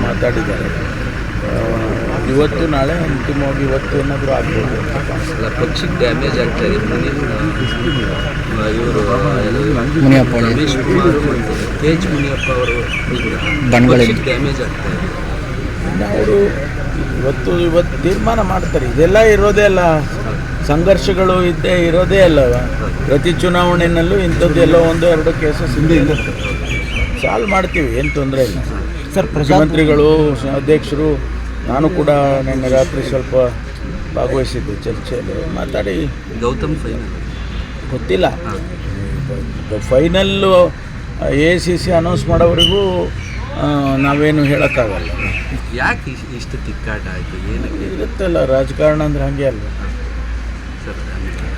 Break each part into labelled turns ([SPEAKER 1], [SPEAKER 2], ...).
[SPEAKER 1] ಮಾತಾಡಿದ್ದಾರೆ. ಇವತ್ತು ನಾಳೆ ಅಂತಿಮವಾಗಿ ಇವತ್ತು ಏನಾದರೂ ಆಗ್ಬೋದು.
[SPEAKER 2] ಪಕ್ಷಕ್ಕೆ ಡ್ಯಾಮೇಜ್ ಆಗ್ತಾ ಇದೆ. ಇವರು
[SPEAKER 3] ಮುನಿಯಪ್ಪ
[SPEAKER 2] ರಮೇಶ್ ಕುಮಾರ್ ಕೆ ಎಚ್ ಮುನಿಯಪ್ಪ ಅವರು ಪಕ್ಷಕ್ಕೆ ಡ್ಯಾಮೇಜ್ ಆಗ್ತಾ ಇದೆ.
[SPEAKER 1] ಅವರು ಇವತ್ತು ತೀರ್ಮಾನ ಮಾಡ್ತಾರೆ. ಇದೆಲ್ಲ ಇರೋದೇ ಅಲ್ಲ, ಸಂಘರ್ಷಗಳು ಇರೋದೇ ಅಲ್ಲವ. ಪ್ರತಿ ಚುನಾವಣೆಯಲ್ಲೂ ಇಂಥದ್ದು ಎಲ್ಲೋ ಒಂದು ಎರಡು ಕೇಸಸ್ ಇರುತ್ತೆ. ಸಾಲ್ವ್ ಮಾಡ್ತೀವಿ, ಏನು ತೊಂದರೆ ಇಲ್ಲ ಸರ್. ಮುಖ್ಯಮಂತ್ರಿಗಳು, ಅಧ್ಯಕ್ಷರು, ನಾನು ಕೂಡ ನಿನ್ನೆ ರಾತ್ರಿ ಸ್ವಲ್ಪ ಭಾಗವಹಿಸಿದ್ದೆ ಚರ್ಚೆಯಲ್ಲಿ. ಮಾತಾಡಿ
[SPEAKER 2] ಗೌತಮ್ ಫೈನಲ್
[SPEAKER 1] ಗೊತ್ತಿಲ್ಲ, ಫೈನಲ್ಲು AICC ಅನೌನ್ಸ್ ಮಾಡೋವರೆಗೂ ನಾವೇನು ಹೇಳೋಕ್ಕಾಗಲ್ಲ.
[SPEAKER 2] ಯಾಕೆ ಇಷ್ಟು ತಿಕ್ಕಾಟ ಆಯಿತು? ಏನಕ್ಕೆ
[SPEAKER 1] ಇರುತ್ತಲ್ಲ, ರಾಜಕಾರಣ ಅಂದರೆ ಹಾಗೆ ಅಲ್ವ
[SPEAKER 2] ಸರ್.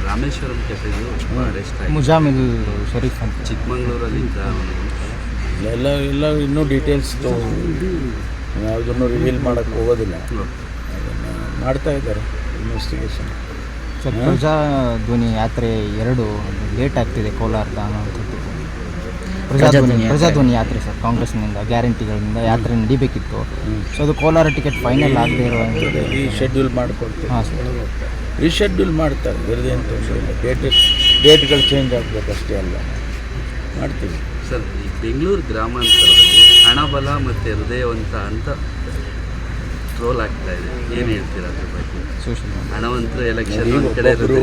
[SPEAKER 2] ರಾಮೇಶ್ವರಂ ಕೆಫೆದು ಅರೆಸ್ಟ್ ಆಗಿ
[SPEAKER 3] ಮುಜಾಮಿಲ್ ಶರೀಫ್ ಅಂತ
[SPEAKER 2] ಚಿಕ್ಕಮಂಗ್ಳೂರಲ್ಲಿ
[SPEAKER 1] ಎಲ್ಲ ಇನ್ನೂ ಡೀಟೇಲ್ಸ್ ಯಾವುದನ್ನು ರಿವೀಲ್ ಮಾಡೋಕ್ಕೆ ಹೋಗೋದಿಲ್ಲ. ಅದನ್ನು ಮಾಡ್ತಾ ಇದ್ದಾರೆ ಇನ್ವೆಸ್ಟಿಗೇಷನ್.
[SPEAKER 3] ಸರ್, ಪ್ರಜಾಧ್ವನಿ ಯಾತ್ರೆ 2 ಲೇಟ್ ಆಗ್ತಿದೆ ಕೋಲಾರದ ಅನ್ನೋಂಥದ್ದು. ಪ್ರಜಾಧ್ವನಿ ಯಾತ್ರೆ ಸರ್, ಕಾಂಗ್ರೆಸ್ನಿಂದ ಗ್ಯಾರಂಟಿಗಳಿಂದ ಯಾತ್ರೆ ನಡಿಬೇಕಿತ್ತು. ಸೊ ಅದು ಕೋಲಾರ ಟಿಕೆಟ್ ಫೈನಲ್ ಆಗದೆ ಇರುವಂಥದ್ದು
[SPEAKER 1] ರೀಶೆಡ್ಯೂಲ್ ಮಾಡಿಕೊಡ್ತೀವಿ.
[SPEAKER 3] ಹಾಂ ಸರ್,
[SPEAKER 1] ರೀಶೆಡ್ಯೂಲ್ ಮಾಡ್ತಾರೆ, ಬೇರೆ ಏನು ತೊಂದರೆ ಇಲ್ಲ. ಡೇಟ್ಗಳು ಚೇಂಜ್ ಆಗಬೇಕಷ್ಟೇ ಅಲ್ಲ, ಮಾಡ್ತೀವಿ
[SPEAKER 2] ಸರ್. ಈ ಬೆಂಗಳೂರು ಗ್ರಾಮಾಂತರದಲ್ಲಿ ಹಣಬಲ ಮತ್ತು ಹೃದಯವಂತ ಅಂತ ಟ್ರೋಲ್ ಆಗ್ತಾ ಇದೆ. ಏನು ಹೇಳ್ತೀರಾ ಅದ್ರ ಬಗ್ಗೆ? ಹಣವಂತರ ಎಲೆಕ್ಷನ್ ಒಂದು ಕಡೆ
[SPEAKER 1] ಒಬ್ಬೊಬ್ಬರು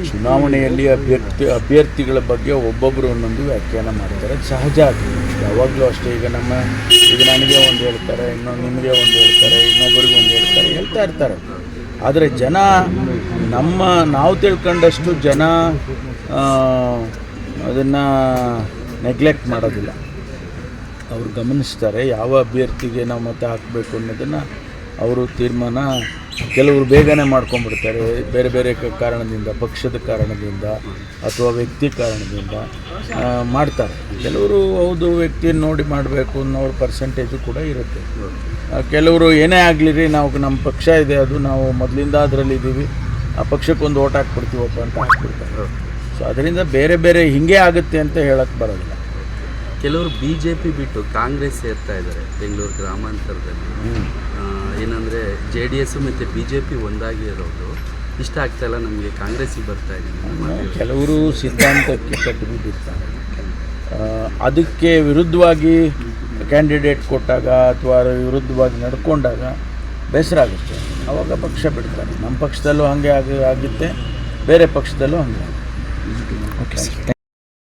[SPEAKER 1] ಚುನಾವಣೆಯಲ್ಲಿ ಅಭ್ಯರ್ಥಿಗಳ ಬಗ್ಗೆ ಒಬ್ಬೊಬ್ಬರು ಒಂದೊಂದು ವ್ಯಾಖ್ಯಾನ ಮಾಡ್ತಾರೆ. ಸಹಜ ಅದು ಯಾವಾಗಲೂ ಅಷ್ಟೇ. ಈಗ ನನಗೆ ಒಂದು ಹೇಳ್ತಾರೆ, ನಿಮಗೆ ಒಂದು ಹೇಳ್ತಾರೆ, ಇನ್ನೊಬ್ಬರಿಗೆ ಒಂದು ಹೇಳ್ತಾ ಇರ್ತಾರೆ. ಆದರೆ ಜನ ನಾವು ತಿಳ್ಕೊಂಡಷ್ಟು ಜನ ಅದನ್ನು ನೆಗ್ಲೆಕ್ಟ್ ಮಾಡೋದಿಲ್ಲ. ಅವರು ಗಮನಿಸ್ತಾರೆ ಯಾವ ಅಭ್ಯರ್ಥಿಗೆ ನಾವು ಮತ ಹಾಕಬೇಕು ಅನ್ನೋದನ್ನು. ಅವರು ತೀರ್ಮಾನ ಕೆಲವರು ಬೇಗನೆ ಮಾಡ್ಕೊಂಡ್ಬಿಡ್ತಾರೆ, ಬೇರೆ ಬೇರೆ ಕಾರಣದಿಂದ, ಪಕ್ಷದ ಕಾರಣದಿಂದ ಅಥವಾ ವ್ಯಕ್ತಿ ಕಾರಣದಿಂದ ಮಾಡ್ತಾರೆ. ಕೆಲವರು ಹೌದು ವ್ಯಕ್ತಿಯನ್ನು ನೋಡಿ ಮಾಡಬೇಕು ಅನ್ನೋರ ಪರ್ಸೆಂಟೇಜು ಕೂಡ ಇರುತ್ತೆ. ಕೆಲವರು ಏನೇ ಆಗಲಿ ನಾವು ನಮ್ಮ ಪಕ್ಷ ಇದೆ, ಅದು ನಾವು ಮೊದಲಿಂದ ಅದರಲ್ಲಿದ್ದೀವಿ, ಆ ಪಕ್ಷಕ್ಕೊಂದು ಓಟ್ ಹಾಕ್ಬಿಡ್ತೀವಪ್ಪ ಅಂತ ಹಾಕ್ಬಿಡ್ತಾರೆ. ಸೊ ಅದರಿಂದ ಬೇರೆ ಬೇರೆ ಹೀಗೆ ಆಗುತ್ತೆ ಅಂತ ಹೇಳಕ್ಕೆ ಬರೋದಿಲ್ಲ.
[SPEAKER 2] ಕೆಲವರು BJP ಬಿಟ್ಟು ಕಾಂಗ್ರೆಸ್ ಸೇರ್ತಾ ಇದ್ದಾರೆ ಬೆಂಗಳೂರು ಗ್ರಾಮಾಂತರದಲ್ಲಿ. ಏನಂದರೆ JDS ಮತ್ತು BJP ಒಂದಾಗಿ ಇರೋದು ಇಷ್ಟ ಆಗ್ತಾಯಿಲ್ಲ ನಮಗೆ, ಕಾಂಗ್ರೆಸ್ಸಿಗೆ ಬರ್ತಾ ಇದ್ದೀವಿ.
[SPEAKER 1] ಕೆಲವರು ಸಿದ್ಧಾಂತಕ್ಕೆ ಕಟ್ಟಿಬಿಟ್ಟಿರ್ತಾರೆ. ಅದಕ್ಕೆ ವಿರುದ್ಧವಾಗಿ ಕ್ಯಾಂಡಿಡೇಟ್ ಕೊಟ್ಟಾಗ ಅಥವಾ ವಿರುದ್ಧವಾಗಿ ನಡ್ಕೊಂಡಾಗ ಬೇಸರ ಆಗುತ್ತೆ. ಆವಾಗ ಪಕ್ಷ ಬಿಡ್ತಾರೆ. ನಮ್ಮ ಪಕ್ಷದಲ್ಲೂ ಹಾಗೆ ಆಗುತ್ತೆ, ಬೇರೆ ಪಕ್ಷದಲ್ಲೂ ಹಾಗೆ.
[SPEAKER 3] Okay sir.